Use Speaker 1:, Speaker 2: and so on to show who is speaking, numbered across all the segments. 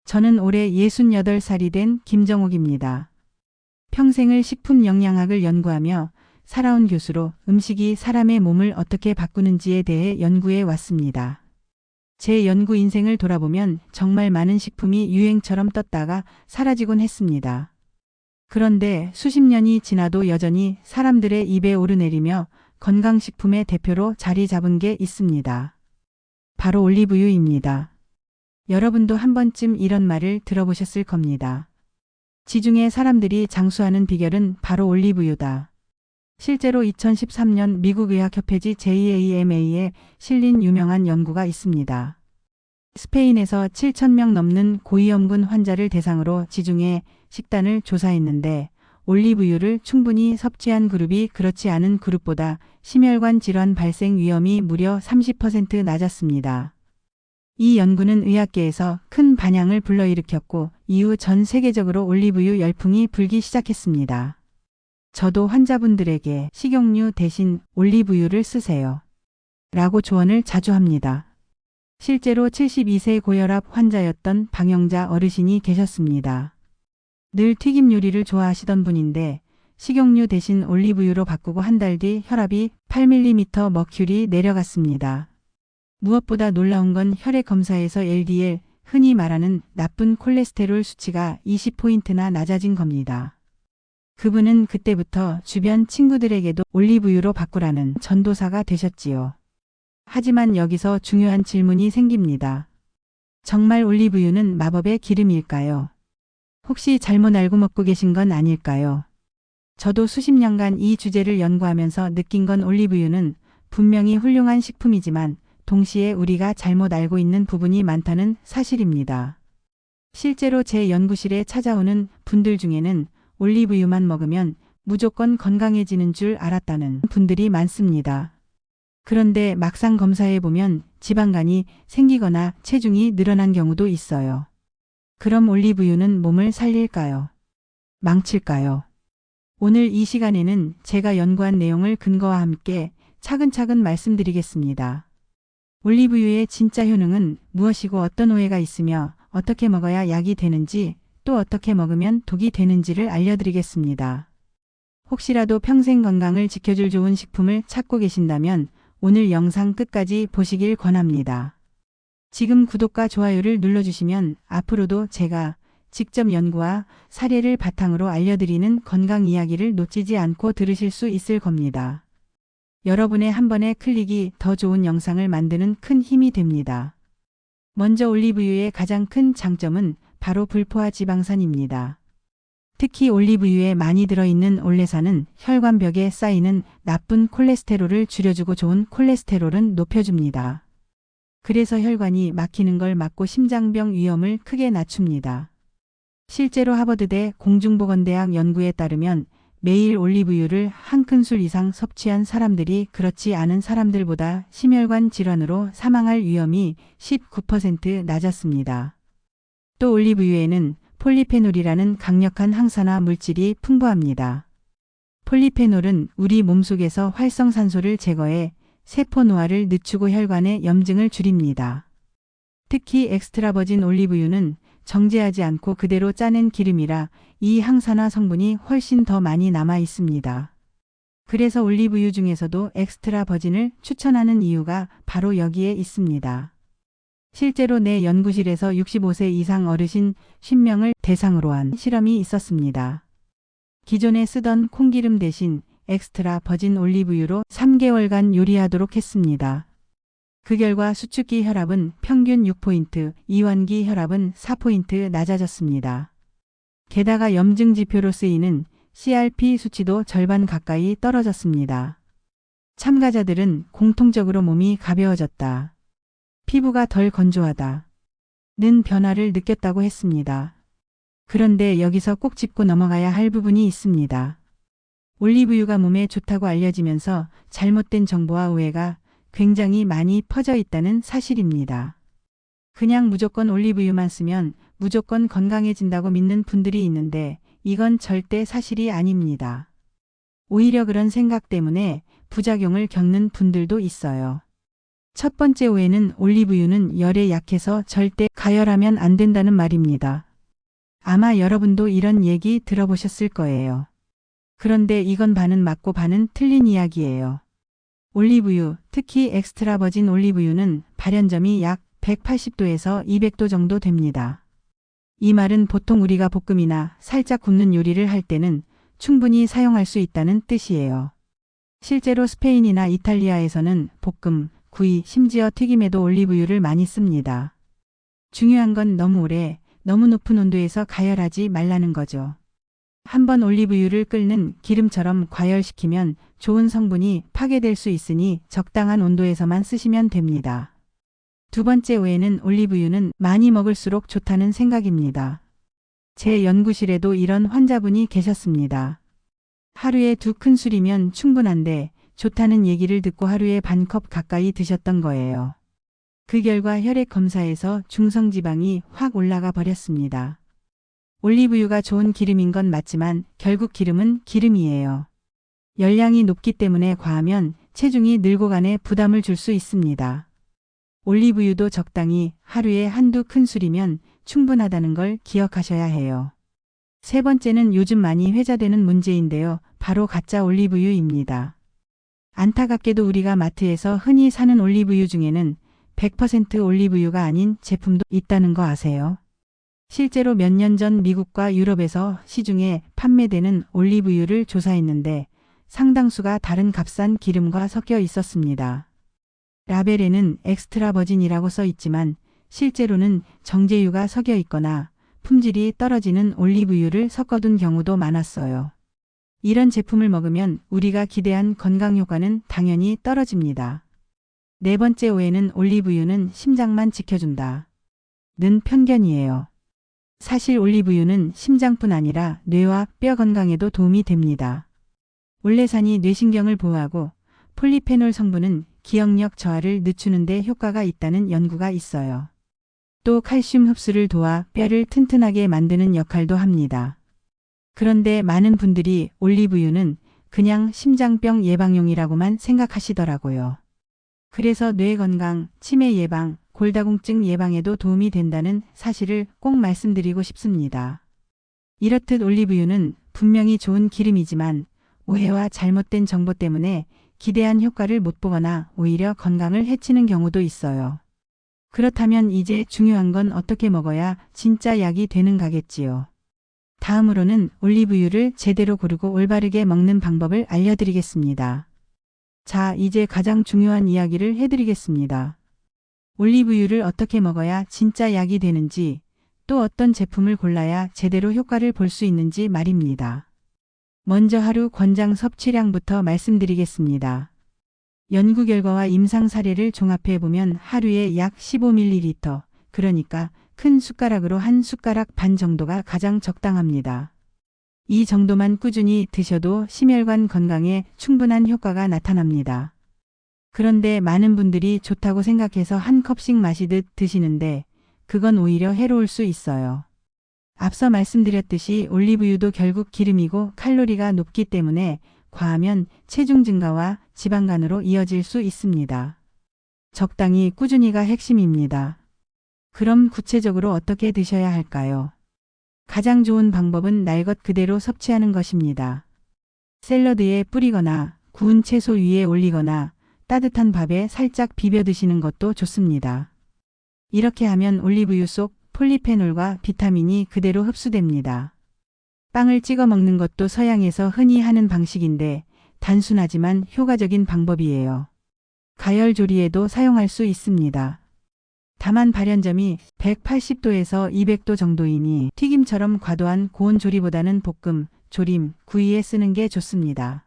Speaker 1: 저는 올해 68살이 된 김정옥입니다. 평생을 식품 영양학을 연구하며 살아온 교수로 음식이 사람의 몸을 어떻게 바꾸는지에 대해 연구해 왔습니다. 제 연구 인생을 돌아보면 정말 많은 식품이 유행처럼 떴다가 사라지곤 했습니다. 그런데 수십 년이 지나도 여전히 사람들의 입에 오르내리며 건강식품의 대표로 자리 잡은 게 있습니다. 바로 올리브유입니다. 여러분도 한 번쯤 이런 말을 들어보셨을 겁니다. 지중해 사람들이 장수하는 비결은 바로 올리브유다. 실제로 2013년 미국 의학협회지 JAMA에 실린 유명한 연구가 있습니다. 스페인에서 7,000명 넘는 고위험군 환자를 대상으로 지중해 식단을 조사했는데 올리브유를 충분히 섭취한 그룹이 그렇지 않은 그룹보다 심혈관 질환 발생 위험이 무려 30% 낮았습니다. 이 연구는 의학계에서 큰 반향을 불러일으켰고 이후 전 세계적으로 올리브유 열풍이 불기 시작했습니다. 저도 환자분들에게 식용유 대신 올리브유를 쓰세요 라고 조언을 자주 합니다. 실제로 72세 고혈압 환자였던 방영자 어르신이 계셨습니다. 늘 튀김 요리를 좋아하시던 분인데 식용유 대신 올리브유로 바꾸고 한 달 뒤 혈압이 8mm 머큐리 내려갔습니다. 무엇보다 놀라운 건 혈액 검사에서 LDL, 흔히 말하는 나쁜 콜레스테롤 수치가 20포인트나 낮아진 겁니다. 그분은 그때부터 주변 친구들에게도 올리브유로 바꾸라는 전도사가 되셨지요. 하지만 여기서 중요한 질문이 생깁니다. 정말 올리브유는 마법의 기름일까요? 혹시 잘못 알고 먹고 계신 건 아닐까요? 저도 수십 년간 이 주제를 연구하면서 느낀 건 올리브유는 분명히 훌륭한 식품이지만 동시에 우리가 잘못 알고 있는 부분이 많다는 사실입니다. 실제로 제 연구실에 찾아오는 분들 중에는 올리브유만 먹으면 무조건 건강해지는 줄 알았다는 분들이 많습니다. 그런데 막상 검사해보면 지방간이 생기거나 체중이 늘어난 경우도 있어요. 그럼 올리브유는 몸을 살릴까요? 망칠까요? 오늘 이 시간에는 제가 연구한 내용을 근거와 함께 차근차근 말씀드리겠습니다. 올리브유의 진짜 효능은 무엇이고 어떤 오해가 있으며 어떻게 먹어야 약이 되는지 또 어떻게 먹으면 독이 되는지를 알려드리겠습니다. 혹시라도 평생 건강을 지켜줄 좋은 식품을 찾고 계신다면 오늘 영상 끝까지 보시길 권합니다. 지금 구독과 좋아요를 눌러주시면 앞으로도 제가 직접 연구와 사례를 바탕으로 알려드리는 건강 이야기를 놓치지 않고 들으실 수 있을 겁니다. 여러분의 한 번의 클릭이 더 좋은 영상을 만드는 큰 힘이 됩니다. 먼저 올리브유의 가장 큰 장점은 바로 불포화 지방산입니다. 특히 올리브유에 많이 들어있는 올레산은 혈관벽에 쌓이는 나쁜 콜레스테롤을 줄여주고 좋은 콜레스테롤은 높여줍니다. 그래서 혈관이 막히는 걸 막고 심장병 위험을 크게 낮춥니다. 실제로 하버드대 공중보건대학 연구에 따르면 매일 올리브유를 한 큰술 이상 섭취한 사람들이 그렇지 않은 사람들보다 심혈관 질환으로 사망할 위험이 19% 낮았습니다. 또 올리브유에는 폴리페놀이라는 강력한 항산화 물질이 풍부합니다. 폴리페놀은 우리 몸속에서 활성산소를 제거해 세포 노화를 늦추고 혈관의 염증을 줄입니다. 특히 엑스트라 버진 올리브유는 정제하지 않고 그대로 짜낸 기름이라 이 항산화 성분이 훨씬 더 많이 남아 있습니다. 그래서 올리브유 중에서도 엑스트라 버진을 추천하는 이유가 바로 여기에 있습니다. 실제로 내 연구실에서 65세 이상 어르신 50명을 대상으로 한 실험이 있었습니다. 기존에 쓰던 콩기름 대신 엑스트라 버진 올리브유로 3개월간 요리하도록 했습니다. 그 결과 수축기 혈압은 평균 6포인트, 이완기 혈압은 4포인트 낮아졌습니다. 게다가 염증 지표로 쓰이는 CRP 수치도 절반 가까이 떨어졌습니다. 참가자들은 공통적으로 몸이 가벼워졌다, 피부가 덜 건조하다 는 변화를 느꼈다고 했습니다. 그런데 여기서 꼭 짚고 넘어가야 할 부분이 있습니다. 올리브유가 몸에 좋다고 알려지면서 잘못된 정보와 오해가 굉장히 많이 퍼져 있다는 사실입니다. 그냥 무조건 올리브유만 쓰면 무조건 건강해진다고 믿는 분들이 있는데 이건 절대 사실이 아닙니다. 오히려 그런 생각 때문에 부작용을 겪는 분들도 있어요. 첫 번째 오해는 올리브유는 열에 약해서 절대 가열하면 안 된다는 말입니다. 아마 여러분도 이런 얘기 들어보셨을 거예요. 그런데 이건 반은 맞고 반은 틀린 이야기예요. 올리브유, 특히 엑스트라 버진 올리브유는 발연점이 약 180도에서 200도 정도 됩니다. 이 말은 보통 우리가 볶음이나 살짝 굽는 요리를 할 때는 충분히 사용할 수 있다는 뜻이에요. 실제로 스페인이나 이탈리아에서는 볶음, 구이, 심지어 튀김에도 올리브유를 많이 씁니다. 중요한 건 너무 오래, 너무 높은 온도에서 가열하지 말라는 거죠. 한번 올리브유를 끓는 기름처럼 과열시키면 좋은 성분이 파괴될 수 있으니 적당한 온도에서만 쓰시면 됩니다. 두 번째 오해는 올리브유는 많이 먹을수록 좋다는 생각입니다. 제 연구실에도 이런 환자분이 계셨습니다. 하루에 2큰술이면 충분한데 좋다는 얘기를 듣고 하루에 반컵 가까이 드셨던 거예요. 그 결과 혈액 검사에서 중성지방이 확 올라가 버렸습니다. 올리브유가 좋은 기름인 건 맞지만 결국 기름은 기름이에요. 열량이 높기 때문에 과하면 체중이 늘고간에 부담을 줄 수 있습니다. 올리브유도 적당히 하루에 한두 큰술이면 충분하다는 걸 기억하셔야 해요. 세 번째는 요즘 많이 회자되는 문제인데요. 바로 가짜 올리브유입니다. 안타깝게도 우리가 마트에서 흔히 사는 올리브유 중에는 100% 올리브유가 아닌 제품도 있다는 거 아세요? 실제로 몇 년 전 미국과 유럽에서 시중에 판매되는 올리브유를 조사했는데 상당수가 다른 값싼 기름과 섞여 있었습니다. 라벨에는 엑스트라 버진이라고 써 있지만 실제로는 정제유가 섞여 있거나 품질이 떨어지는 올리브유를 섞어둔 경우도 많았어요. 이런 제품을 먹으면 우리가 기대한 건강 효과는 당연히 떨어집니다. 네 번째 오해는 올리브유는 심장만 지켜준다. 는 편견이에요. 사실 올리브유는 심장뿐 아니라 뇌와 뼈 건강에도 도움이 됩니다. 올레산이 뇌신경을 보호하고 폴리페놀 성분은 기억력 저하를 늦추는 데 효과가 있다는 연구가 있어요. 또 칼슘 흡수를 도와 뼈를 튼튼하게 만드는 역할도 합니다. 그런데 많은 분들이 올리브유는 그냥 심장병 예방용이라고만 생각하시더라고요. 그래서 뇌 건강, 치매 예방, 골다공증 예방에도 도움이 된다는 사실을 꼭 말씀드리고 싶습니다. 이렇듯 올리브유는 분명히 좋은 기름이지만 오해와 잘못된 정보 때문에 기대한 효과를 못 보거나 오히려 건강을 해치는 경우도 있어요. 그렇다면 이제 중요한 건 어떻게 먹어야 진짜 약이 되는가겠지요. 다음으로는 올리브유를 제대로 고르고 올바르게 먹는 방법을 알려드리겠습니다. 자, 이제 가장 중요한 이야기를 해드리겠습니다. 올리브유를 어떻게 먹어야 진짜 약이 되는지, 또 어떤 제품을 골라야 제대로 효과를 볼 수 있는지 말입니다. 먼저 하루 권장 섭취량부터 말씀드리겠습니다. 연구 결과와 임상 사례를 종합해 보면 하루에 약 15ml, 그러니까 큰 숟가락으로 한 숟가락 반 정도가 가장 적당합니다. 이 정도만 꾸준히 드셔도 심혈관 건강에 충분한 효과가 나타납니다. 그런데 많은 분들이 좋다고 생각해서 한 컵씩 마시듯 드시는데 그건 오히려 해로울 수 있어요. 앞서 말씀드렸듯이 올리브유도 결국 기름이고 칼로리가 높기 때문에 과하면 체중 증가와 지방간으로 이어질 수 있습니다. 적당히 꾸준히가 핵심입니다. 그럼 구체적으로 어떻게 드셔야 할까요? 가장 좋은 방법은 날 것 그대로 섭취하는 것입니다. 샐러드에 뿌리거나 구운 채소 위에 올리거나 따뜻한 밥에 살짝 비벼 드시는 것도 좋습니다. 이렇게 하면 올리브유 속 폴리페놀과 비타민이 그대로 흡수됩니다. 빵을 찍어 먹는 것도 서양에서 흔히 하는 방식인데 단순하지만 효과적인 방법이에요. 가열 조리에도 사용할 수 있습니다. 다만 발연점이 180도에서 200도 정도이니 튀김처럼 과도한 고온 조리보다는 볶음, 조림, 구이에 쓰는 게 좋습니다.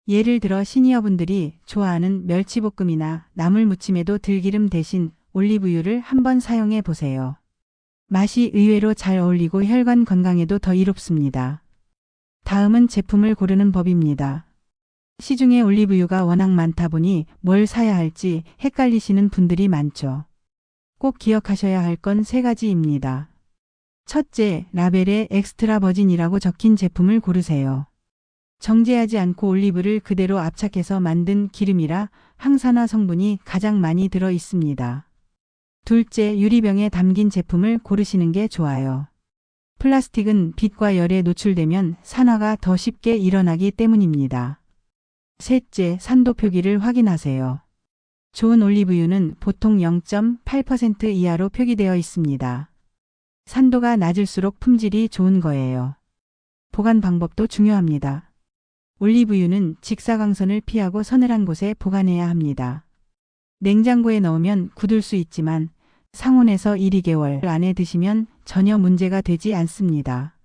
Speaker 1: 예를 들어 시니어분들이 좋아하는 멸치볶음이나 나물 무침에도 들기름 대신 올리브유를 한번 사용해 보세요. 맛이 의외로 잘 어울리고 혈관 건강에도 더 이롭습니다. 다음은 제품을 고르는 법입니다. 시중에 올리브유가 워낙 많다 보니 뭘 사야 할지 헷갈리시는 분들이 많죠. 꼭 기억하셔야 할 건 3가지입니다. 첫째, 라벨에 엑스트라 버진이라고 적힌 제품을 고르세요. 정제하지 않고 올리브를 그대로 압착해서 만든 기름이라 항산화 성분이 가장 많이 들어 있습니다. 둘째, 유리병에 담긴 제품을 고르시는 게 좋아요. 플라스틱은 빛과 열에 노출되면 산화가 더 쉽게 일어나기 때문입니다. 셋째, 산도 표기를 확인하세요. 좋은 올리브유는 보통 0.8% 이하로 표기되어 있습니다. 산도가 낮을수록 품질이 좋은 거예요. 보관 방법도 중요합니다. 올리브유는 직사광선을 피하고 서늘한 곳에 보관해야 합니다. 냉장고에 넣으면 굳을 수 있지만 상온에서 1~2개월 안에 드시면 전혀 문제가 되지 않습니다.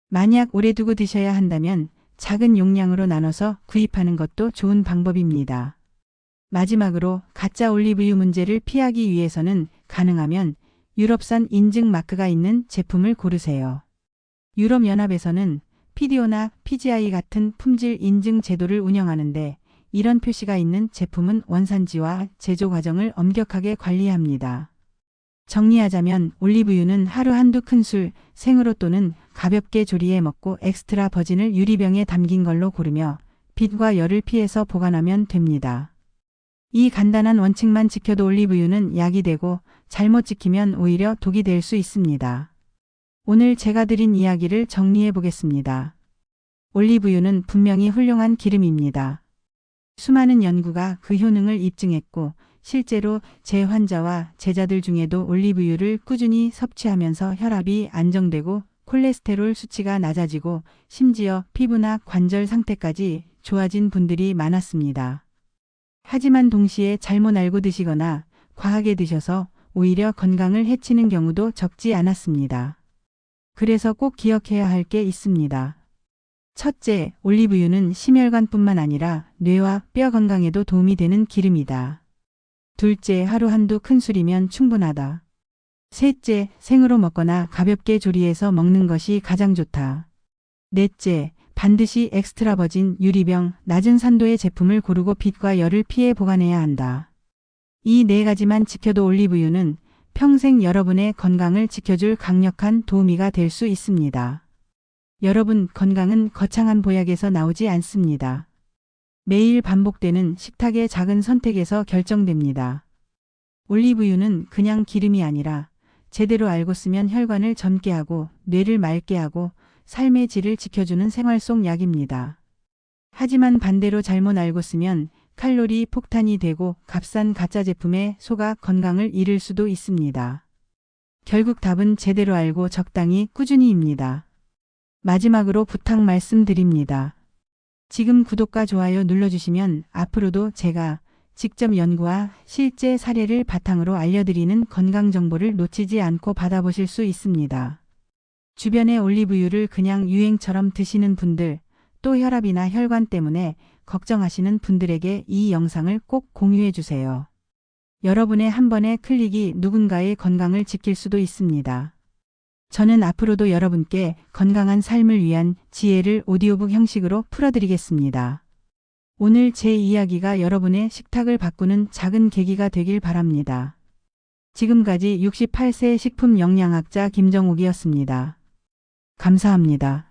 Speaker 1: 만약 오래 두고 드셔야 한다면 작은 용량으로 나눠서 구입하는 것도 좋은 방법입니다. 마지막으로 가짜 올리브유 문제를 피하기 위해서는 가능하면 유럽산 인증 마크가 있는 제품을 고르세요. 유럽연합에서는 PDO나 PGI 같은 품질 인증 제도를 운영하는데 이런 표시가 있는 제품은 원산지와 제조 과정을 엄격하게 관리합니다. 정리하자면 올리브유는 하루 한두 큰술 생으로 또는 가볍게 조리해 먹고 엑스트라 버진을 유리병에 담긴 걸로 고르며 빛과 열을 피해서 보관하면 됩니다. 이 간단한 원칙만 지켜도 올리브유는 약이 되고 잘못 지키면 오히려 독이 될 수 있습니다. 오늘 제가 드린 이야기를 정리해 보겠습니다. 올리브유는 분명히 훌륭한 기름입니다. 수많은 연구가 그 효능을 입증했고 실제로 제 환자와 제자들 중에도 올리브유를 꾸준히 섭취하면서 혈압이 안정되고 콜레스테롤 수치가 낮아지고 심지어 피부나 관절 상태까지 좋아진 분들이 많았습니다. 하지만 동시에 잘못 알고 드시거나 과하게 드셔서 오히려 건강을 해치는 경우도 적지 않았습니다. 그래서 꼭 기억해야 할 게 있습니다. 첫째, 올리브유는 심혈관뿐만 아니라 뇌와 뼈 건강에도 도움이 되는 기름이다. 둘째, 하루 한두 큰술이면 충분하다. 셋째, 생으로 먹거나 가볍게 조리해서 먹는 것이 가장 좋다. 넷째, 반드시 엑스트라 버진 유리병, 낮은 산도의 제품을 고르고 빛과 열을 피해 보관해야 한다. 이 네 가지만 지켜도 올리브유는 평생 여러분의 건강을 지켜줄 강력한 도우미가 될 수 있습니다. 여러분, 건강은 거창한 보약에서 나오지 않습니다. 매일 반복되는 식탁의 작은 선택에서 결정됩니다. 올리브유는 그냥 기름이 아니라 제대로 알고 쓰면 혈관을 젊게 하고 뇌를 맑게 하고 삶의 질을 지켜주는 생활 속 약입니다. 하지만 반대로 잘못 알고 쓰면 칼로리 폭탄이 되고 값싼 가짜 제품에 속아 건강을 잃을 수도 있습니다. 결국 답은 제대로 알고 적당히 꾸준히입니다. 마지막으로 부탁 말씀드립니다. 지금 구독과 좋아요 눌러주시면 앞으로도 제가 직접 연구와 실제 사례를 바탕으로 알려드리는 건강 정보를 놓치지 않고 받아보실 수 있습니다. 주변에 올리브유를 그냥 유행처럼 드시는 분들, 또 혈압이나 혈관 때문에 걱정하시는 분들에게 이 영상을 꼭 공유해 주세요. 여러분의 한 번의 클릭이 누군가의 건강을 지킬 수도 있습니다. 저는 앞으로도 여러분께 건강한 삶을 위한 지혜를 오디오북 형식으로 풀어드리겠습니다. 오늘 제 이야기가 여러분의 식탁을 바꾸는 작은 계기가 되길 바랍니다. 지금까지 68세 식품 영양학자 김정옥이었습니다. 감사합니다.